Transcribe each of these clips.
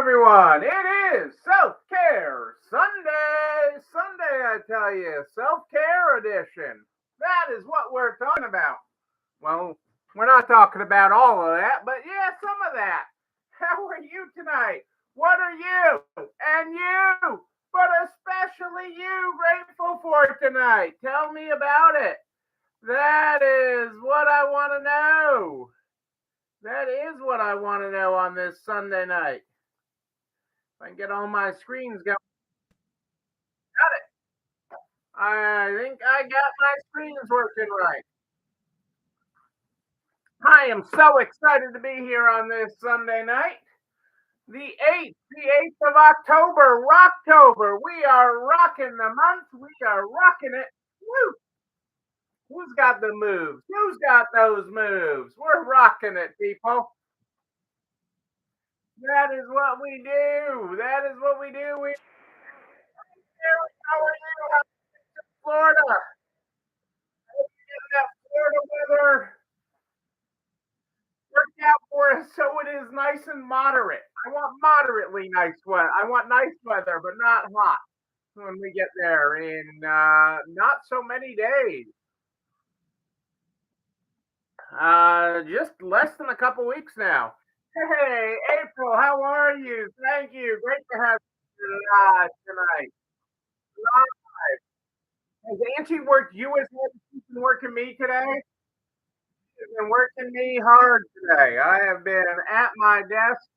everyone. It is Self Care Sunday. Sunday, I tell you, Self Care Edition. That is what we're talking about. Well, we're not talking about all of that, but yeah, some of that. How are you tonight? What are you and you, but especially you, grateful for tonight? Tell me about it. That is what I want to know. That is what I want to know on this Sunday night. If I can get all my screens going. I think I got my screens working right. I am so excited to be here on this Sunday night. The 8th of October, Rocktober. We are rocking the month. We are rocking it. Woo! Who's got the moves? Who's got those moves? We're rocking it, people. That is what we do. That is what we do. How are you? Florida? Getting that Florida weather worked out for us so it is nice and moderate. I want moderately nice weather. I want nice weather, but not hot when we get there in not so many days. Just less than a couple weeks now. Hey, April, how are you? Thank you. Great to have you tonight. Has Angie worked you as hard as she's been working me today? She's been working me hard today. I have been at my desk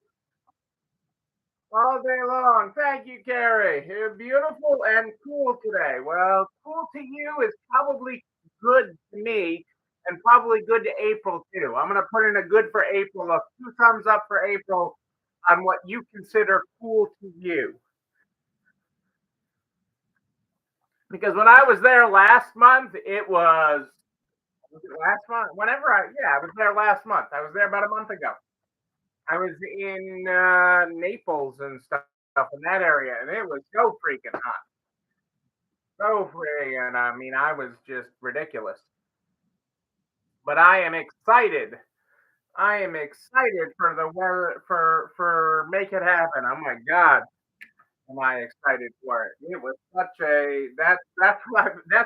all day long. Thank you, Carrie. You're beautiful and cool today. Well, cool to you is probably good to me and probably good to April too. I'm going to put in a good for April, a few thumbs up for April on what you consider cool to you. Because when I was there last month, was it last month? I was there last month. I was there about a month ago. I was in Naples and stuff in that area, and it was so freaking hot. So freaking, I mean, I was just ridiculous. But I am excited. I am excited for the weather for make it happen. Oh my god, am I excited for it? It was such a that's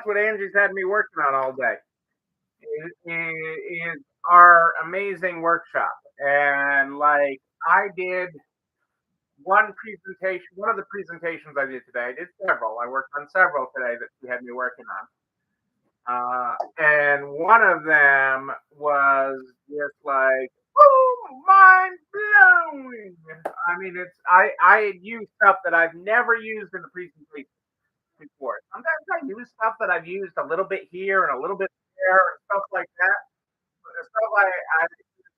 what Angie's had me working on all day. Is our amazing workshop, and like I did one of the presentations I did today. I did several. I worked on several today that she had me working on. And one of them was just like, oh, mind blowing. I mean, I had used stuff that I've never used in the presentation before. Sometimes I use stuff that I've used a little bit here and a little bit there and stuff like that. But the stuff I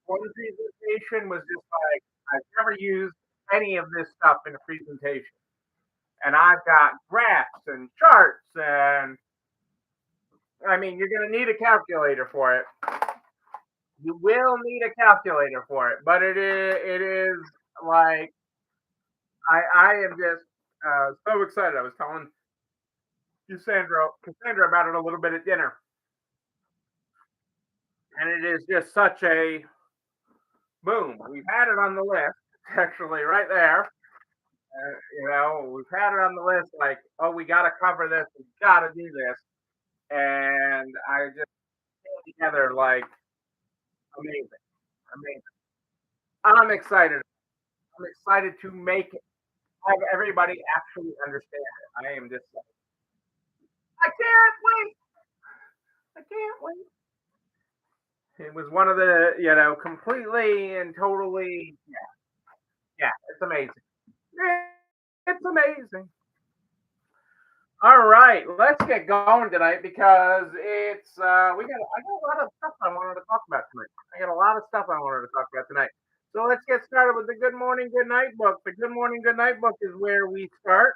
one presentation was just like I've never used any of this stuff in a presentation. And I've got graphs and charts, and I mean, you're going to need a calculator for it. You will need a calculator for it, but it is like I am just so excited. I was telling Cassandra about it a little bit at dinner, and it is just such a boom. We've had it on the list, actually, right there. We've had it on the list. Like, oh, we got to cover this. We got to do this, and I just put together like amazing, amazing. I'm excited. I'm excited to make it, have everybody actually understand it. I am just like, I can't wait. I can't wait. It was one of the, completely and totally, yeah, it's amazing. It's amazing. All right, let's get going tonight because I got a lot of stuff I wanted to talk about tonight. I got a lot of stuff I wanted to talk about tonight. So let's get started with the Good Morning, Good Night book. The Good Morning, Good Night book is where we start.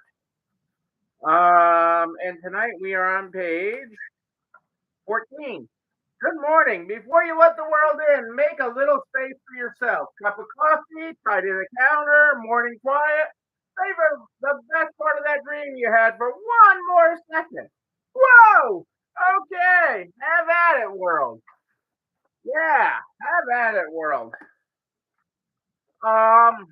And tonight we are on page 14. Good morning. Before you let the world in, make a little space for yourself. Cup of coffee, tidy the counter, morning quiet. Savor the best part of that dream you had for one more second. Whoa! Okay. Have at it, world. Yeah, have at it, world. Um,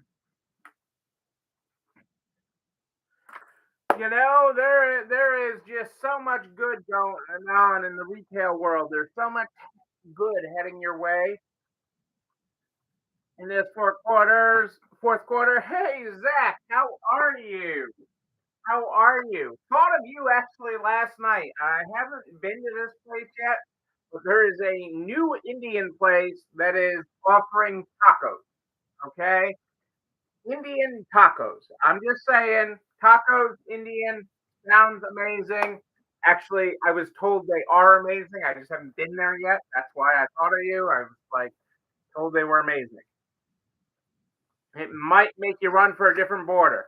there is just so much good going on in the retail world. There's so much good heading your way in this fourth quarter. Hey Zach, how are you? How are you? Thought of you actually last night. I haven't been to this place yet, but there is a new Indian place that is offering tacos. Okay, Indian tacos. I'm just saying, tacos, Indian, sounds amazing. Actually, I was told they are amazing. I just haven't been there yet. That's why I thought of you. I was like told they were amazing. It might make you run for a different border.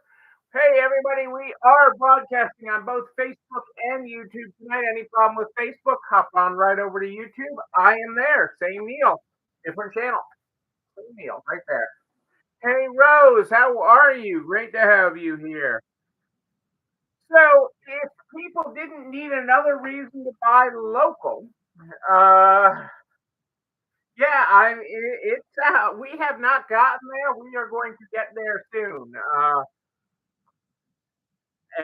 Hey, everybody, we are broadcasting on both Facebook and YouTube tonight. Any problem with Facebook? Hop on right over to YouTube. I am there. Same Neil, different channel. Same Neil, right there. Hey, Rose, how are you? Great to have you here. So, if people didn't need another reason to buy local, uh, yeah, it's we have not gotten there. We are going to get there soon,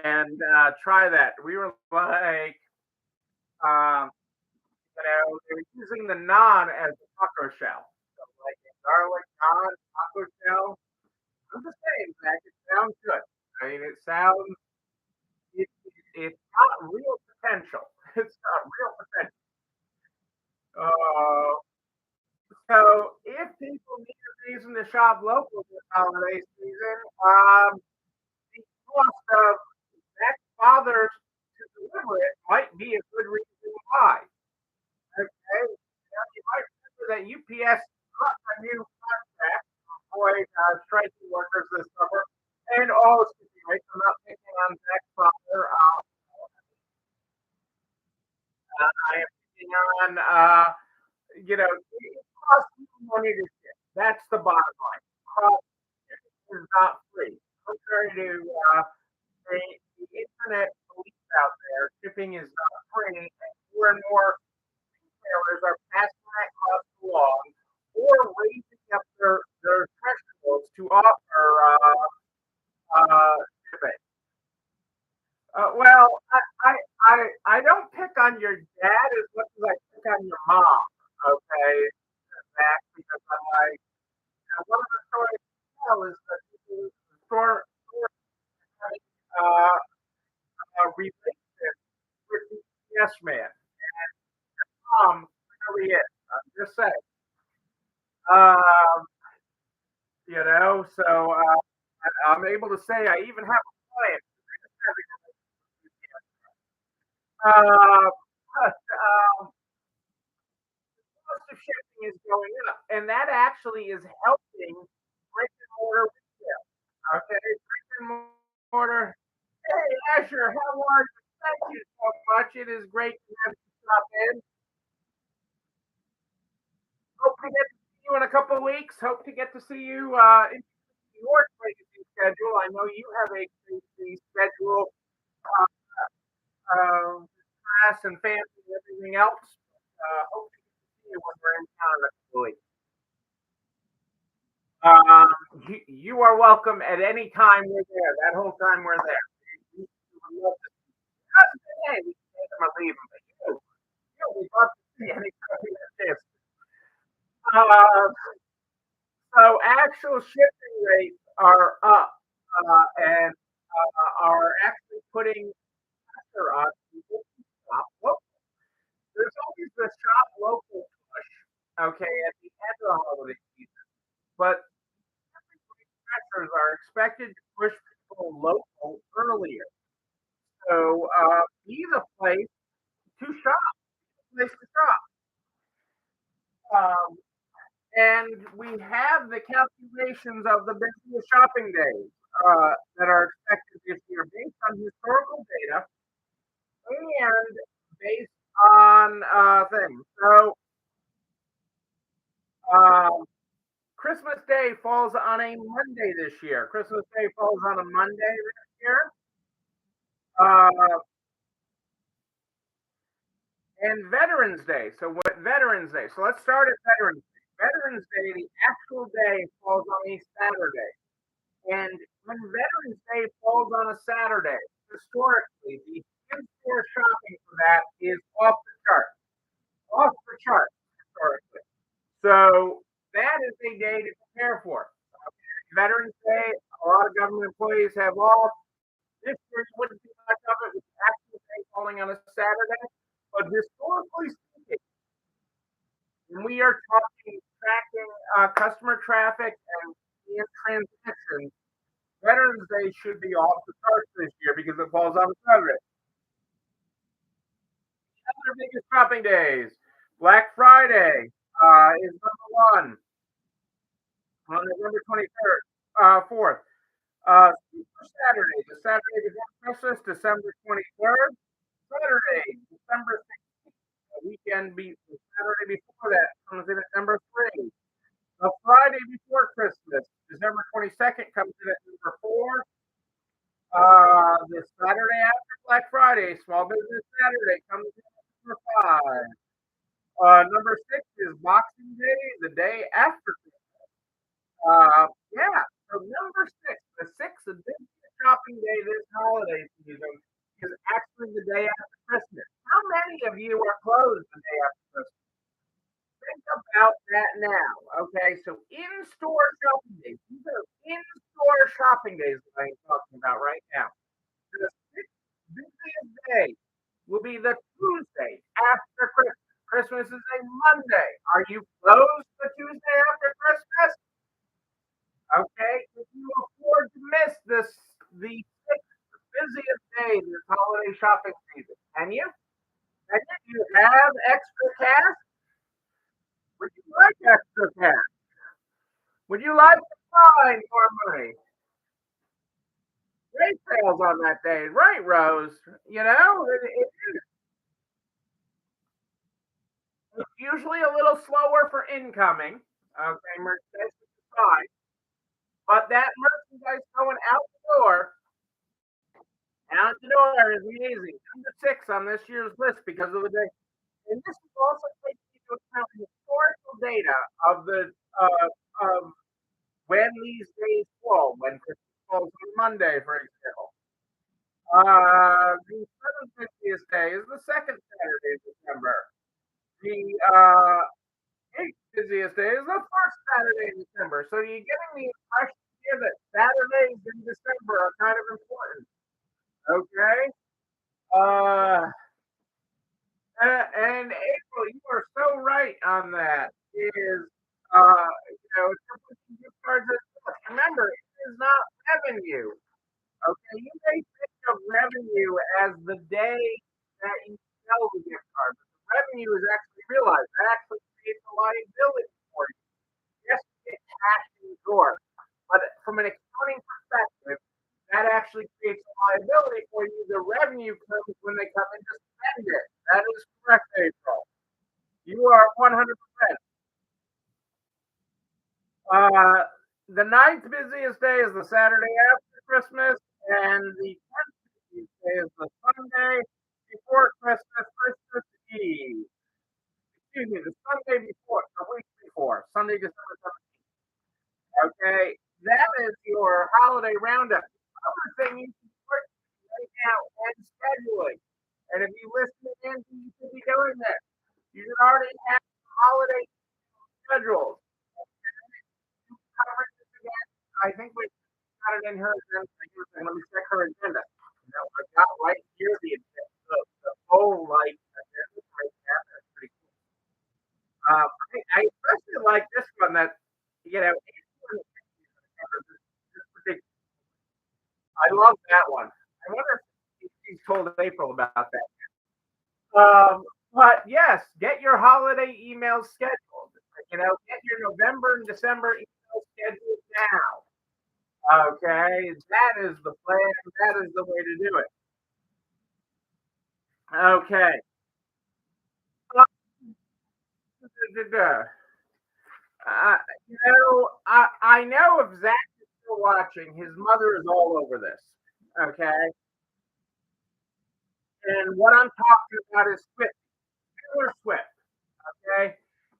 and try that. We were like, um, they're using the naan as a taco shell, so like a garlic naan taco shell. I'm just saying, Zach, it sounds good. I mean, it's got real potential. It's got real potential. Uh, so if people need a reason to shop local this holiday season, the cost of that father to deliver it might be a good reason why. Okay, now, you might remember that UPS got a new contract to avoid striking workers this summer, and all shipping rates. I'm not picking on Zach Father. I am picking on it costs you money to ship. That's the bottom line. Cost is not free. Contrary to the internet belief out there, shipping is not free, and more retailers are passing that cost along or raising up their thresholds to offer shipping. Well, I don't pick on your dad as much as I pick on your mom. Okay, Max, because I'm like, one of the stories I tell is that the store having a relationship with the yes man. Mom really is. I'm just saying. Um, so I'm able to say I even have a client. Uh, but, cost of shipping is going up, and that actually is helping brick and mortar retail. Okay, brick and mortar. Hey, Asher, how are you? Thank you so much. It is great to have you stop in. Hope to get to see you in a couple of weeks. Hope to get to see you in your crazy schedule. I know you have a crazy schedule, class and family and everything else. Hope to get to see you when we're in town in a couple of weeks. Um, you are welcome at any time we're there. That whole time we're there. You would love to hey, we can take them or leave them, but we'd love to see anytime we get this. Uh, so actual shipping rates are up and are actually putting pressure on people to shop local. There's always the shop local push, okay, at the end of the holiday season, but pressures are expected to push people local earlier. So be the place to shop, place to shop. Um, and we have the calculations of the busiest shopping days that are expected this year based on historical data and based on things. So um, Christmas Day falls on a Monday this year. Christmas Day falls on a Monday this year. Uh, and Veterans Day. So what Veterans Day? So let's start at Veterans Day. Veterans Day, the actual day falls on a Saturday. And when Veterans Day falls on a Saturday, historically, the in-store shopping for that is off the chart, off the chart historically. So that is a day to prepare for. Veterans Day, a lot of government employees have off. This year wouldn't be much of it with actual day falling on a Saturday. But historically speaking, when we are talking tracking customer traffic and in transactions, Veterans Day should be off the charts this year because it falls on a Saturday. Other biggest shopping days. Black Friday is number one on November 23rd, 4th. Super Saturday, the Saturday before Christmas, December 23rd. Saturday, December 16th. The weekend the Saturday before that comes in at number 3. The Friday before Christmas, December 22nd, comes in at number 4. The Saturday after Black Friday, Small Business Saturday, comes in at number 5. Number 6 is Boxing Day, the day after Christmas. Yeah, so number 6, the sixth biggest shopping day this holiday season is actually the day after Christmas. How many of you are closed the day after Christmas? Think about that now. Okay, so in-store shopping days. These are in-store shopping days that I'm talking about right now. The sixth busiest day will be the Tuesday after Christmas. Christmas is a Monday. Are you closed the Tuesday after Christmas? Okay, if you afford to miss the sixth busiest day this holiday shopping season, can you? And if you have extra cash, would you like extra cash? Would you like to find more money? Great sales on that day, right, Rose? You know, it's usually a little slower for incoming. Okay, merchandise is fine, but that merchandise going out the door is amazing. Number 6 on this year's list because of the day. And this is also taking into account historical data of of when these days fall, when Christmas falls on Monday, for example. The 750th day is the second Saturday of December. The eighth busiest day is the first Saturday in December. So you're getting the impression here that Saturdays in December are kind of important. Okay. Uh, and April, you are so right on that. Is gift cards. Remember, it is not revenue. Okay, you may think of revenue as the day that you sell the gift card, but the revenue is actually realized. That actually creates a liability for you. Yes, you get cash in the door, but from an accounting perspective, that actually creates a liability for you. The revenue comes when they come in to spend it. That is correct, April. You are 100%. The ninth busiest day is the Saturday after Christmas, and the 10th busiest day is the Sunday before Christmas, Christmas Eve. Excuse me, the Sunday before, the week before, Sunday, December 17th. Okay, that is your holiday roundup. Other thing you can put right now and scheduling. And if you listen in, you should be doing this. You should already have holiday schedules. Cover this again. I think we got it in her agenda. Let me check her agenda. I got right here the whole agenda right there. That's pretty cool. I especially like this one that I love that one. I wonder if she's told April about that. But yes, get your holiday emails scheduled. Get your November and December emails scheduled now. Okay, that is the plan. That is the way to do it. Okay. Uh, I know if Zach is still watching, his mother is all over this. Okay. And what I'm talking about is Swift, Taylor Swift. Okay.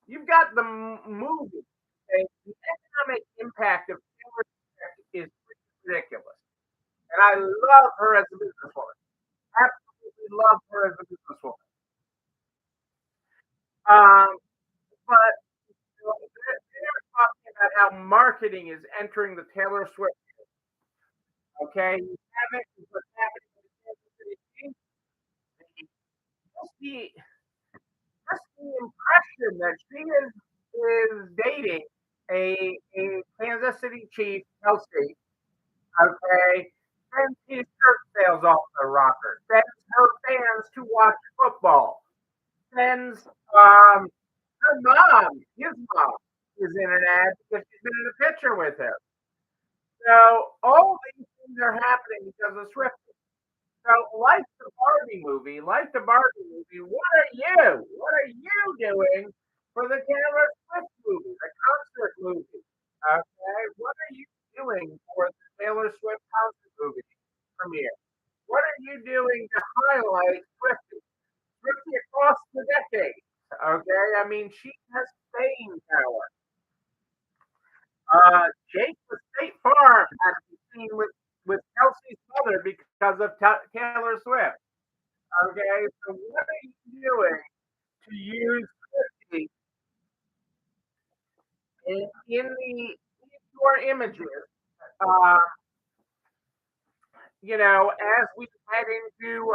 You've got the movie. Okay? The economic impact of Taylor Swift is ridiculous. And I love her as a businesswoman. Um, but they're talking about how marketing is entering the Taylor Swift. Okay, you have it. What's happening in Kansas City Chiefs. Just the impression that she is dating a Kansas City Chief, Kelsey. Okay, sends his shirt sales off the rocker. Sends her fans to watch football. Sends her mom, his mom, is in an ad because she's been in a picture with him. So all these things are happening because of Swift. So, like the Barbie movie, what are you? What are you doing for the Taylor Swift movie, the concert movie? Okay, what are you doing for the Taylor Swift concert movie premiere? What are you doing to highlight Swiftie across the decades? Okay, I mean she has staying power. Jake the State Farm had to be seen with Kelsey's mother because of Taylor Swift. Okay, so what are you doing to use Christie in the your images? Uh, as we head into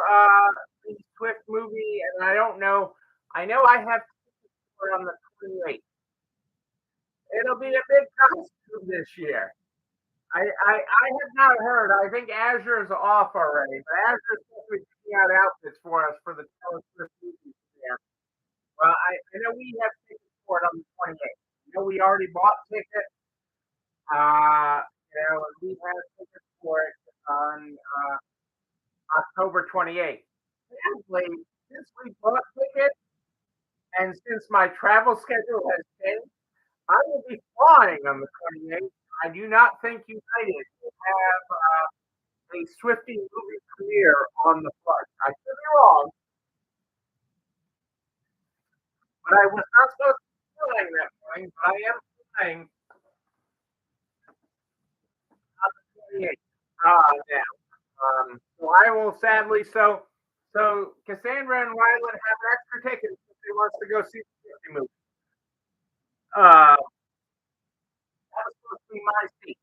the Swift movie, and I don't know. I know I have on the 28th. It'll be a big costume this year. I have not heard. I think Azure's off already, but Azure's supposed to be picking out outfits for us for the Taylor Swift movie. Yeah. Well, I know we have tickets for it on the 28th. I know we already bought tickets. And we have tickets for it on October 28th. Sadly, since we bought tickets and since my travel schedule has changed, I will be flying on the 28th. I do not think United will have a Swifty movie premiere on the flight. I could be wrong, but I was not supposed to be flying that morning, but I am flying on the 28th. Now. So I will sadly Cassandra and Ryland have extra tickets if they wants to go see the Swifty movie. That was supposed to be my seat.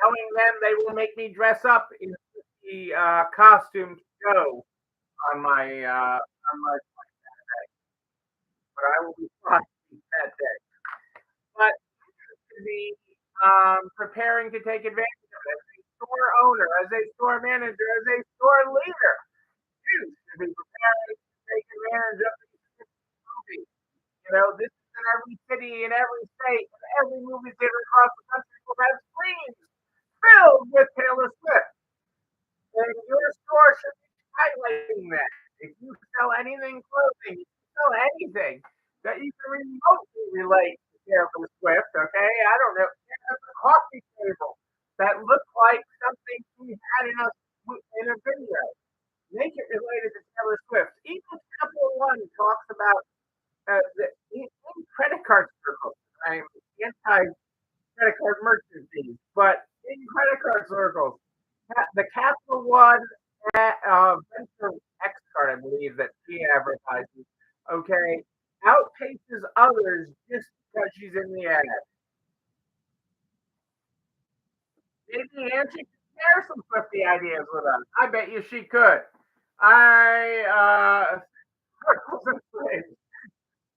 Knowing them, they will make me dress up in the costume to go on my flight that day. But I will be flying that day. But to be preparing to take advantage of it as a store owner, as a store manager, as a store leader. To be preparing to take advantage of these movies. This is in every city, in every state, in every movie theater across the country will have screens filled with Taylor Swift. And your store should be highlighting that. If you sell anything clothing, if you sell anything that you can remotely relate to Taylor Swift, okay? I don't know. There's a coffee table that looks like something we had in a video. Make it related to Taylor Swift. Even Capital One talks about in credit card circles. I'm anti credit card merchant fees, but in credit card circles, the Capital One Venture X card, I believe that she advertises, okay, outpaces others just because she's in the ad. Maybe Angie could share some Swifty ideas with us. I bet you she could. I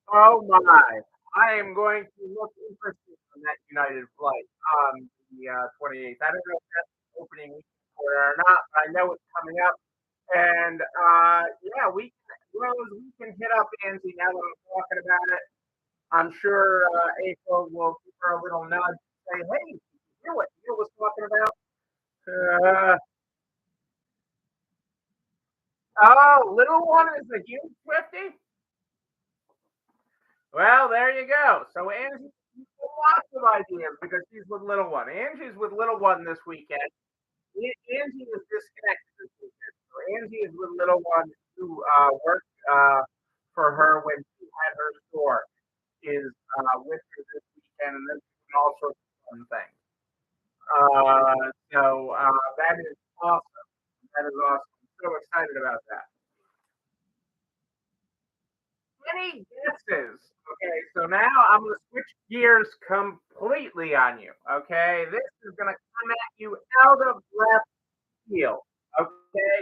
Oh my! I am going to look interested on that United flight on the 28th. I don't know if that's opening weekend for it or not, but I know it's coming up. And yeah, we can hit up Angie now that I'm talking about it. I'm sure April will give her a little nudge and say, "Hey, you hear what Neil was talking about?" Uh, little one is a huge Swifty. Well, there you go. So Angie, lots of ideas because she's with little one. Angie's with little one this weekend. Angie is disconnected this weekend. So Angie is with little one who worked for her when she had her store. Is with her this weekend, and then all sorts of fun things. So that is awesome. That is awesome. I'm so excited about that. Any guesses? Okay, so now I'm going to switch gears completely on you. Okay, this is going to come at you out of left field. Okay,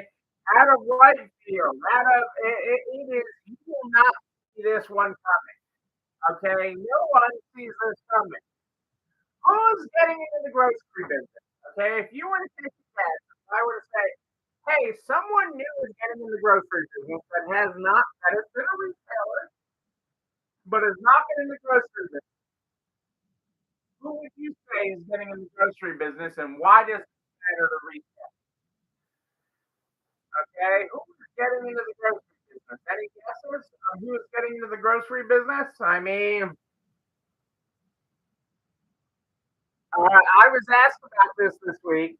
out of right field. Out of it is. You will not see this one coming. Okay, no one sees this coming. Who's getting into the grocery business? Okay, if you were to take a guess, if I were to say, hey, someone new is getting in the grocery business that has been a retailer, but has not been in the grocery business, who would you say is getting in the grocery business and why does it matter to retail? Okay, who is getting into the grocery business? Any guesses on who is getting into the grocery business? I mean, I was asked about this week,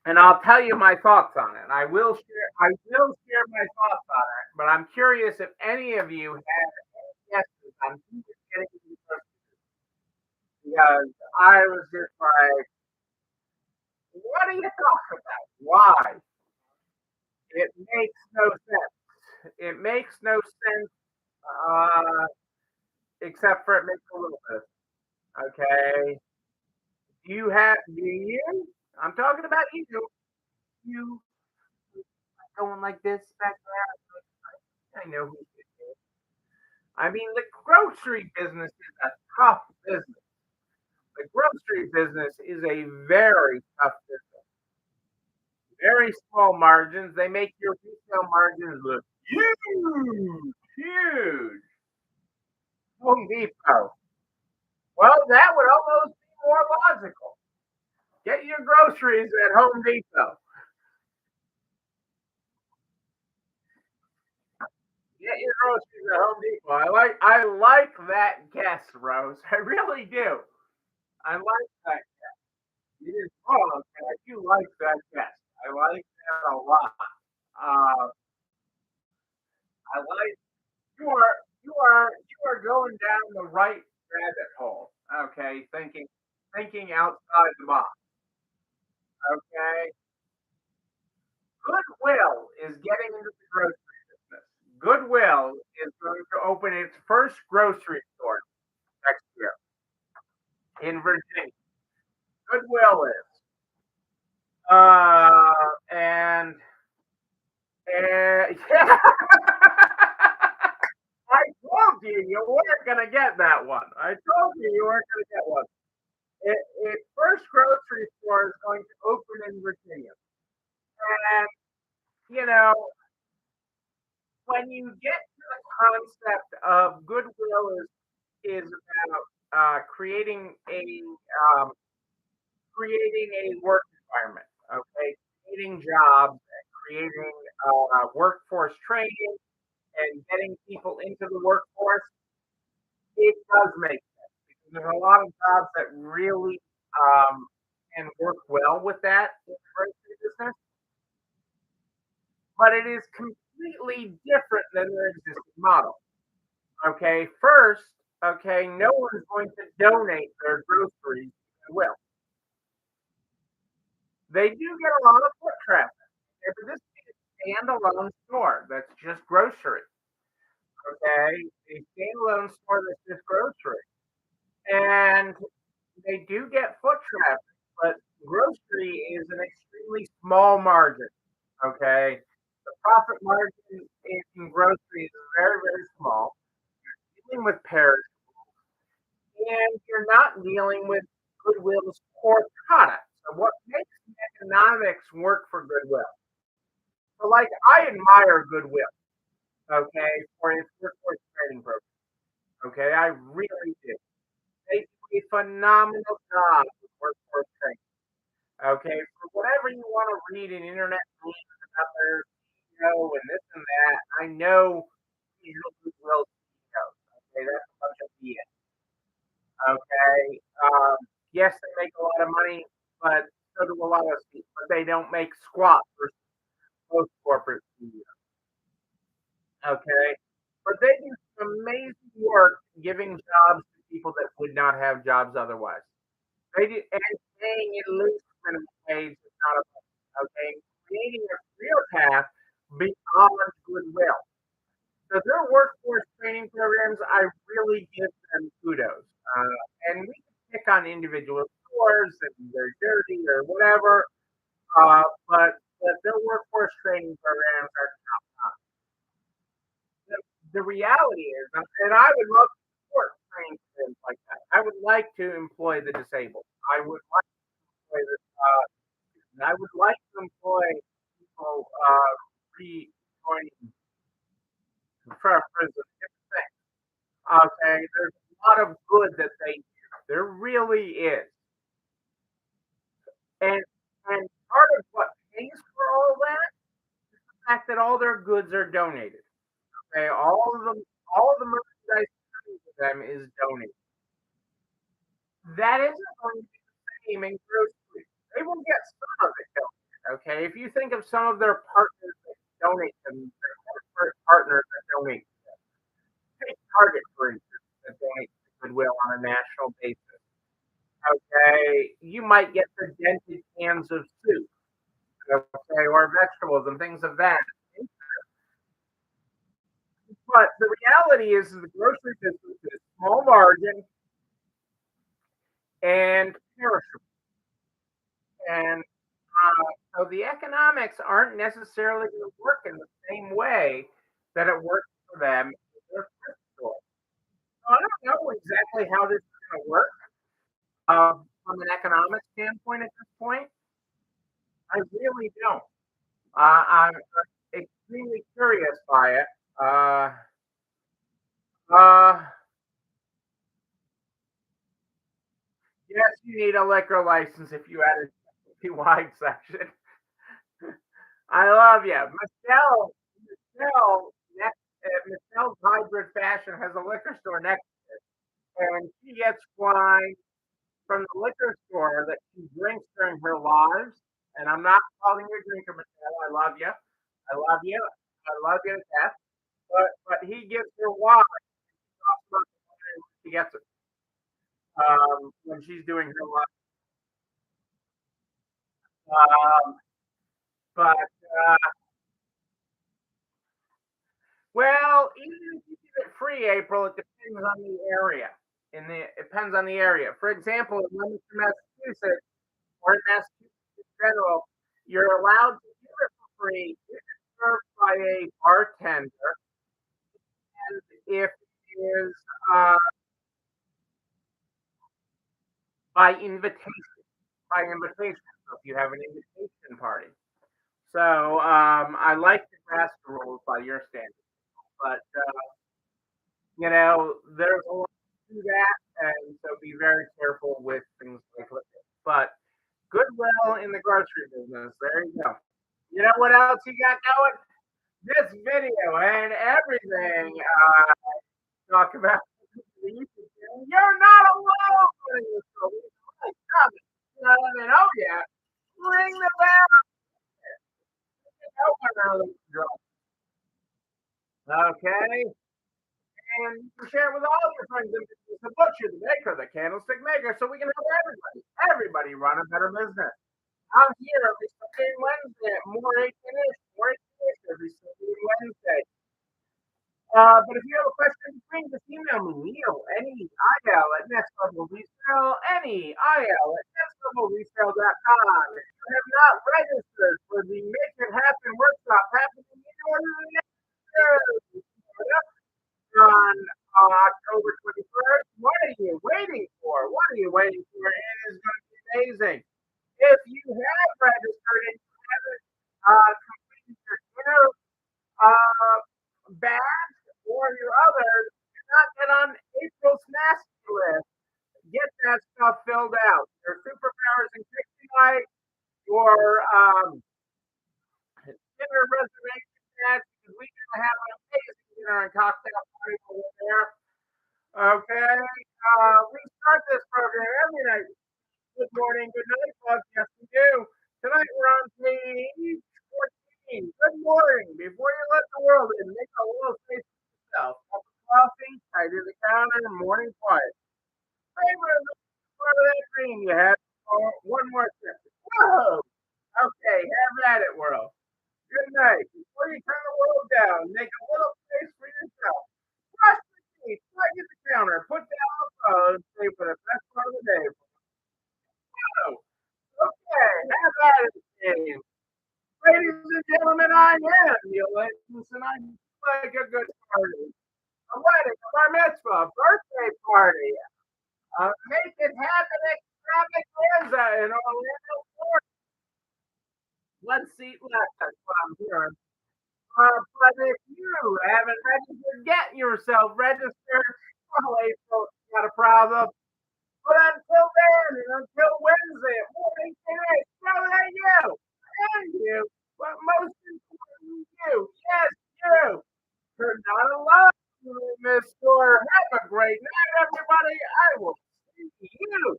and I'll tell you my thoughts on it. I will share my thoughts on it, but I'm curious if any of you have any guesses on who is getting into the grocery business because I was just like, what are you talking about? Why? It makes no sense. It makes no sense, uh, except for it makes a little bit. Okay. Do you? I'm talking about you. You going like this back there? I know who it is. I mean, the grocery business is a tough business. The grocery business is a very tough business. Very small margins. They make your retail margins look huge, huge. Home Depot. Well, that would almost be more logical. Get your groceries at Home Depot. Get your groceries at Home Depot. I like that guess, Rose. I really do. I like that. It is wrong, but I do like that guess. I like that a lot. Uh, I like you are going down the right rabbit hole. Okay, thinking outside the box. Okay, Goodwill is getting into the grocery business. Goodwill is going to open its first grocery store next year in Virginia. Goodwill is. And yeah, I told you weren't gonna get that one. I told you weren't gonna get one. Its first grocery store is going to open in Virginia, and you know when you get to the concept of Goodwill is about um, creating a work environment, okay, creating jobs, and creating workforce training, and getting people into the workforce. It does make sense because there's a lot of jobs that really can work well with that in the grocery business, but it is completely different than their existing model. Okay, first, okay, no one's going to donate their groceries to Goodwill. They do get a lot of foot traffic. Okay, but this is a standalone store that's just grocery. Okay, a standalone store that's just grocery, and they do get foot traffic, but grocery is an extremely small margin. Okay, the profit margin in grocery is very very small. Dealing with pairs, and you're not dealing with Goodwill's core product. So what makes the economics work for Goodwill? So like I admire Goodwill, okay, for its workforce training program. Okay, I really do. They do a phenomenal job with workforce training. Okay, for whatever you want to read in internet memes about their CEO and this and that, I know Goodwill CEOs. Okay, that's a bunch of BS. Okay. Yes, they make a lot of money, but so do a lot of people. But they don't make squat for most corporate CEOs. Okay. But they do some amazing work giving jobs to people that would not have jobs otherwise. They do, and paying at least minimum wage is not a problem. Okay. Creating a career path beyond Goodwill. So their workforce training programs, I really give them kudos. And we can pick on individual stores and they're dirty or whatever, but their workforce training programs are the reality is, and I would love to support training programs like that. I would like to employ the disabled. I would like to employ I would like to employ people rejoining for prison. Okay, there's a lot of good that they do. There really is. And and part of what pays for all that, the fact that all their goods are donated. Okay, all of the merchandise coming to them is donated. That isn't going to be the same in groceries. They will get some of it donated. Okay, if you think of some of their partners that donate them, their corporate partners that donate, take Target for instance, that donates to Goodwill on a national basis. Okay, you might get the dented cans of soup, okay, or vegetables and things of that. But the reality is the grocery business is small margin and perishable. And so the economics aren't necessarily going to work in the same way that it works for them in their thrift store. So I don't know exactly how this is going to work from an economic standpoint at this point. I really don't. I'm extremely curious by it. Uh, yes, you need a liquor license if you add a wine section. I love you, Michelle. Michelle's Hybrid Fashion has a liquor store next, and she gets wine from the liquor store that she drinks during her lives. And I'm not calling you a drinker, Michelle. I love you. I love you. I love you to death. But he gives her wine. She gets it when she's doing her live. Um, but well, even if you give it free, April, it depends on the area. It depends on the area. For example, in Leominster, Massachusetts, or in Massachusetts in general, you're allowed to give it for free if it's served by a bartender, and if it is uh, by invitation. By invitation. So if you have an invitation party. So I like to grasp the rules by your standards, but there's a lot to that, and so be very careful with things like this. But goodwill in the grocery business. There you go. You know what else you got going? This video and everything talk about the YouTube channel. You're not alone in this story. You know what I mean? Oh yeah. Ring the bell. Okay. And you can share it with all your friends. The butcher, the baker, the candlestick maker, so we can help everybody run a better business. I'm here every Sunday and Wednesday at more 18ish, every Sunday and Wednesday. But if you have a question, bring just email me, Neil, N-E-I-L at Next Level Resale, N-E-I-L at nextlevelresale.com. If you have not registered for the Make It Happen workshop happening in next year on October 21st, what are you waiting for? What are you waiting for? It is going to be amazing. If you have registered and you haven't completed your dinner badge or your others, do not get on April's nasty list. Get that stuff filled out. Your superpowers and kryptonite, your dinner reservation badge, because we're going to have an amazing dinner and cocktail party over there. Okay. We start this program every night. Good morning, good night, folks. Yes, we do. Tonight we're on page 14. Good morning. Before you let the world in, make a little space for yourself. Cup of coffee, tight to the counter, morning quiet. Favorite part of that dream you have. One more sip. Whoa! Okay, have at it, world. Good night. Before you turn the world down, make a little space for yourself. friends, and I like a good party. A wedding, a bar mitzvah, a birthday party. Make it happen extravaganza in Orlando, Florida. One seat left, that's what I'm hearing. But if you haven't registered, get yourself registered. Well, April, got a problem. But until then, and until Wednesday at morning today, know that you, but most importantly, yes, you, you're not alone in this store. Have a great night, everybody. I will see you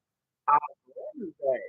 on Wednesday.